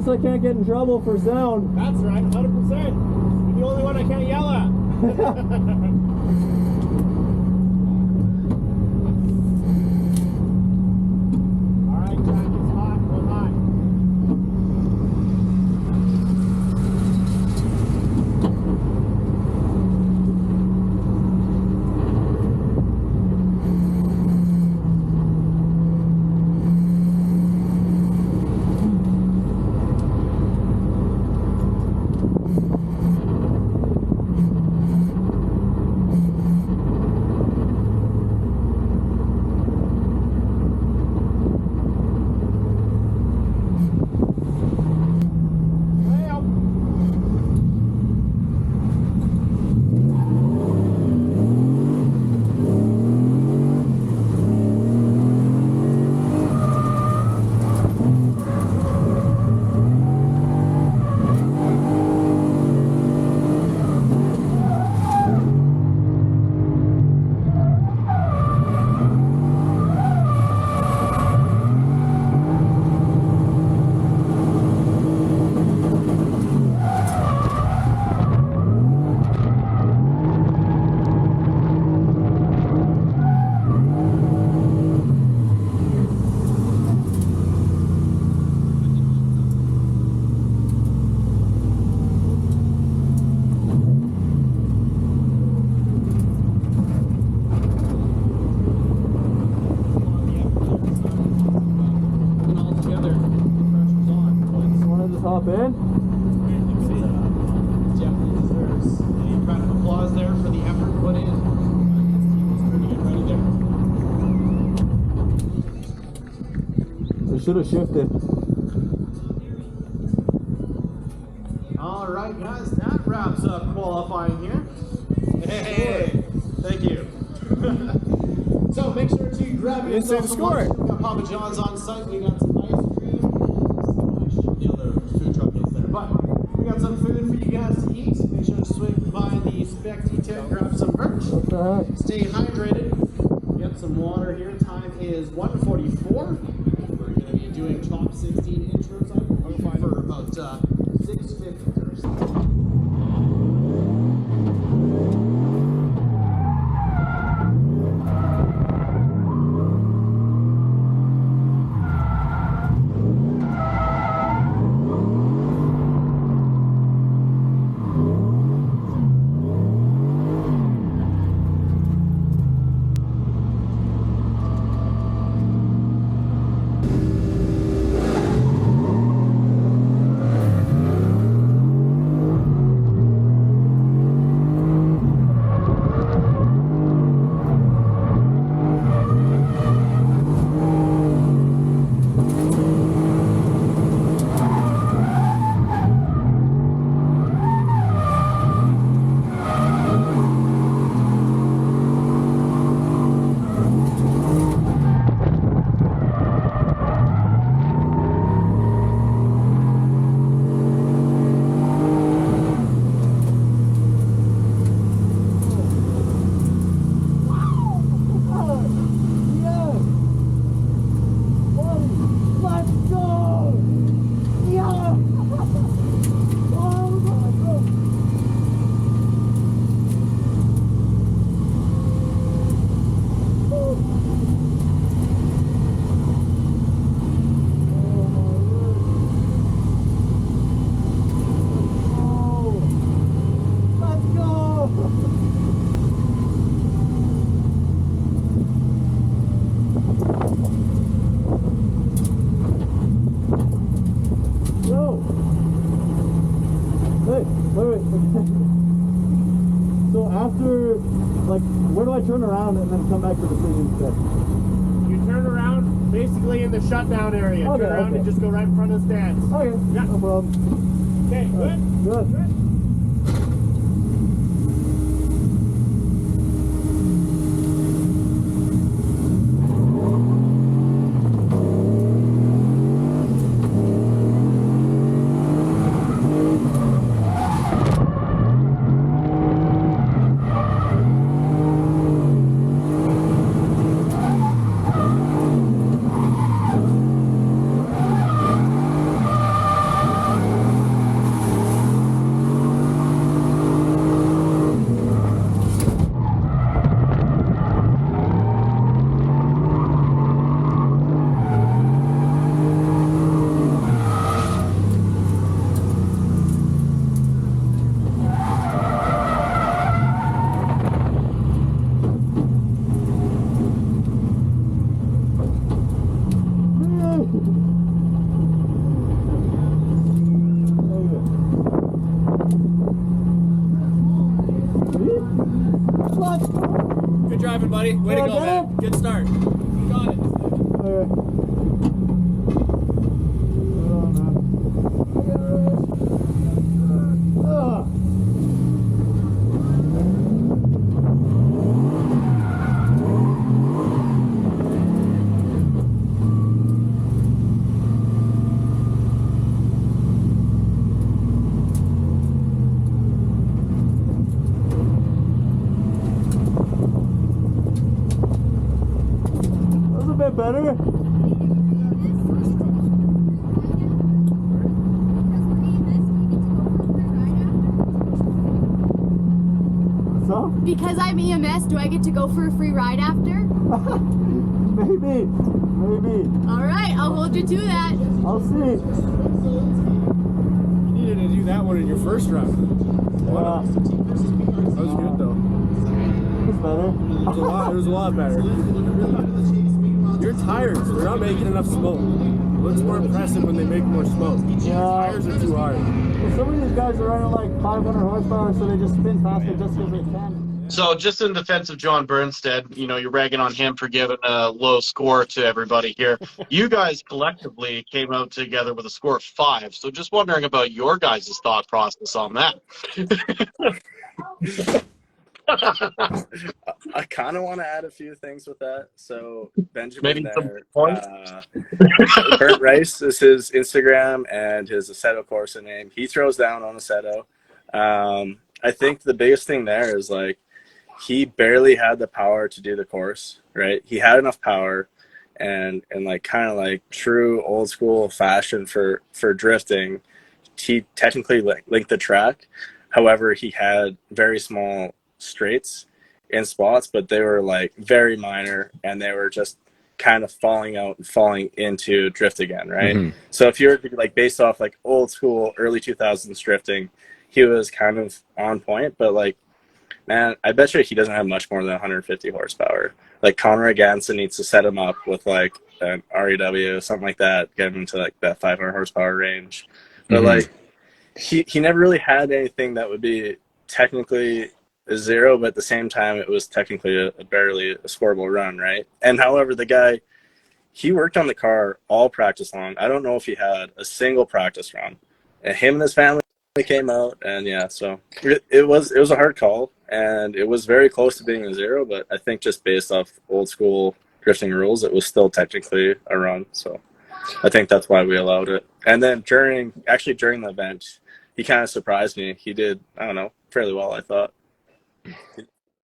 guess I can't get in trouble for sound. That's right, 100%. You're the only one I can't yell at. All right, Jack, it's hot. Go hot. Hop in. Jeff deserves any kind of applause there for the effort put in. His team was pretty ready there. They should have shifted. All right, guys, that wraps up qualifying here. Hey, thank you. So make sure to grab yourself some lunch. We got Papa John's on site. We got some ice cream. The other food truck is there, but we got some food for you guys to eat. Make sure to swing by the Spec tent, grab some merch. What the heck? Stay hydrated. Get some water here. Time is 1:44. We're going to be doing top 16 intros for about 6:50 or so. So after, like, where do I turn around and then come back to the precision step? You turn around basically in the shutdown area. Okay, Turn around okay. and just go right in front of the stands. Okay, Yeah. no problem. Okay, good? Good. driving, buddy. Way to go, man. Good start. You got it. Better? So? Because I'm EMS, do I get to go for a free ride after? Maybe. Alright, I'll hold you to that. I'll see. You needed to do that one in your first run. Yeah. That was good, though. It's better. It was a lot better. Your tires, they're not making enough smoke. It looks more impressive when they make more smoke. Yeah. Tires are too hard. Well, some of these guys are running like 500 horsepower, so they just spin faster just because they can. So just in defense of John Burnstead, you know, you're ragging on him for giving a low score to everybody here. You guys collectively came out together with a score of 5. So just wondering about your guys' thought process on that. I kind of want to add a few things with that. So Benjamin Maybe there, some Burnt Rice is his Instagram and his Assetto Corsa name. He throws down on Assetto. I think the biggest thing there is like he barely had the power to do the course, right? He had enough power and like kind of like true old school fashion for drifting. He technically linked the track. However, he had very small straights in spots, but they were like very minor and they were just kind of falling out and falling into drift again, right? Mm-hmm. So if you're like based off like old school early 2000s drifting, he was kind of on point, but like, man, I bet you he doesn't have much more than 150 horsepower. Like Connor Ganson needs to set him up with like an REW, something like that, get him into like that 500 horsepower range. But like he never really had anything that would be technically a 0, but at the same time it was technically a barely a scoreable run, right? And however, the guy, he worked on the car all practice long. I don't know if he had a single practice run. And him and his family came out, and yeah, so it was a hard call, and it was very close to being a 0, but I think just based off old school drifting rules, it was still technically a run. So I think that's why we allowed it. And then during the event, he kind of surprised me. He did, I don't know, fairly well, I thought.